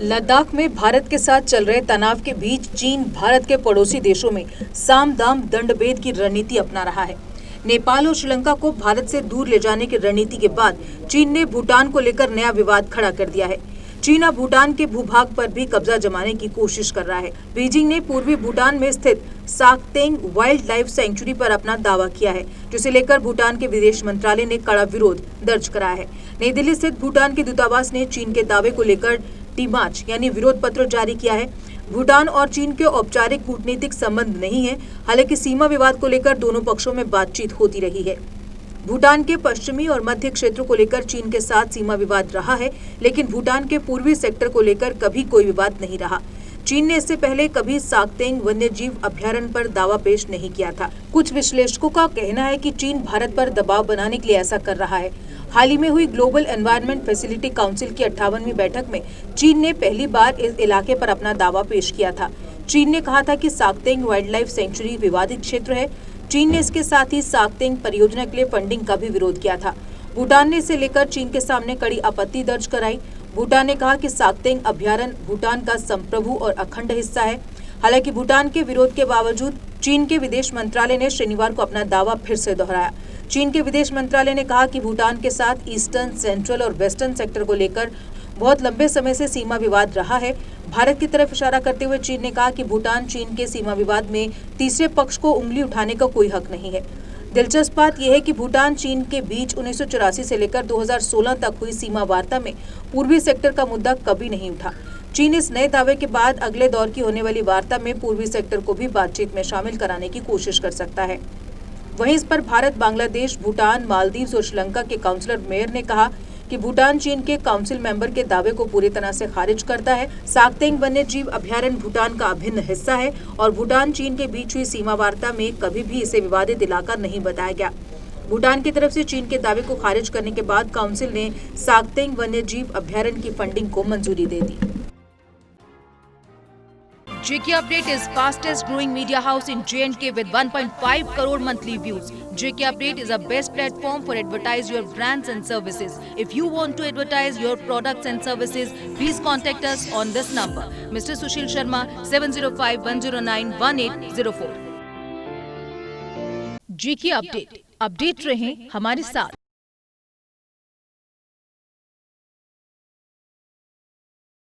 लद्दाख में भारत के साथ चल रहे तनाव के बीच चीन भारत के पड़ोसी देशों में साम दाम दंडभेद की रणनीति अपना रहा है। नेपाल और श्रीलंका को भारत से दूर ले जाने की रणनीति के बाद चीन ने भूटान को लेकर नया विवाद खड़ा कर दिया है। चीन अब भूटान के भूभाग पर भी कब्जा जमाने की कोशिश कर रहा है। बीजिंग ने पूर्वी भूटान में स्थित साकतेंग वाइल्ड लाइफ सेंचुरी पर अपना दावा किया है, जिसे लेकर भूटान के विदेश मंत्रालय ने कड़ा विरोध दर्ज कराया है। नई दिल्ली स्थित भूटान के दूतावास ने चीन के दावे को लेकर टीमाच यानी विरोध पत्र जारी किया है। भूटान और चीन के औपचारिक कूटनीतिक संबंध नहीं है, हालांकि सीमा विवाद को लेकर दोनों पक्षों में बातचीत होती रही है। भूटान के पश्चिमी और मध्य क्षेत्रों को लेकर चीन के साथ सीमा विवाद रहा है, लेकिन भूटान के पूर्वी सेक्टर को लेकर कभी कोई विवाद नहीं रहा। चीन ने इससे पहले कभी साकतेंग वन्यजीव अभयारण्य पर दावा पेश नहीं किया था। कुछ विश्लेषकों का कहना है कि चीन भारत पर दबाव बनाने के लिए ऐसा कर रहा है। हाल ही में हुई ग्लोबल एनवायरनमेंट फैसिलिटी काउंसिल की 58वीं बैठक में चीन ने पहली बार इस इलाके पर अपना दावा पेश किया था। चीन ने कहा था कि साकतेंग वाइल्ड लाइफ सेंचुरी विवादित क्षेत्र है। चीन ने इसके साथ ही साकतेंग परियोजना के लिए फंडिंग का भी विरोध किया था। भूटान ने इसे लेकर चीन के सामने कड़ी आपत्ति दर्ज कराई। भूटान ने कहा कि साकतेंग अभयारण्य भूटान का संप्रभु और अखंड हिस्सा है। हालांकि भूटान के विरोध के बावजूद चीन के विदेश मंत्रालय ने शनिवार को अपना दावा फिर से दोहराया। चीन के विदेश मंत्रालय ने कहा कि भूटान के साथ ईस्टर्न, सेंट्रल और वेस्टर्न सेक्टर को लेकर बहुत लंबे समय से सीमा विवाद रहा है। भारत की तरफ इशारा करते हुए चीन ने कहा कि भूटान चीन के सीमा विवाद में तीसरे पक्ष को उंगली उठाने का कोई हक नहीं है। दिलचस्प बात यह है कि भूटान चीन के बीच 1984 से लेकर 2016 तक हुई सीमा वार्ता में पूर्वी सेक्टर का मुद्दा कभी नहीं उठा। चीन इस नए दावे के बाद अगले दौर की होने वाली वार्ता में पूर्वी सेक्टर को भी बातचीत में शामिल कराने की कोशिश कर सकता है। वहीं इस पर भारत, बांग्लादेश, भूटान, मालदीव्स और श्रीलंका के काउंसलर मेयर ने कहा कि भूटान चीन के काउंसिल मेंबर के दावे को पूरी तरह से खारिज करता है। साकतेंग वन्यजीव अभयारण्य भूटान का अभिन्न हिस्सा है और भूटान चीन के बीच हुई सीमा वार्ता में कभी भी इसे विवादित इलाका नहीं बताया गया। भूटान की तरफ से चीन के दावे को खारिज करने के बाद काउंसिल ने साकतेंग वन्यजीव अभयारण्य की फंडिंग को मंजूरी दे दी। JK Update is fastest growing media house in J&K with 1.5 crore monthly views. JK Update is a best platform for advertise your brands and services. If you want to advertise your products and services, please contact us on this number. Mr. Sushil Sharma, 705-109-1804. JK Update. Update रहें हमारे साथ।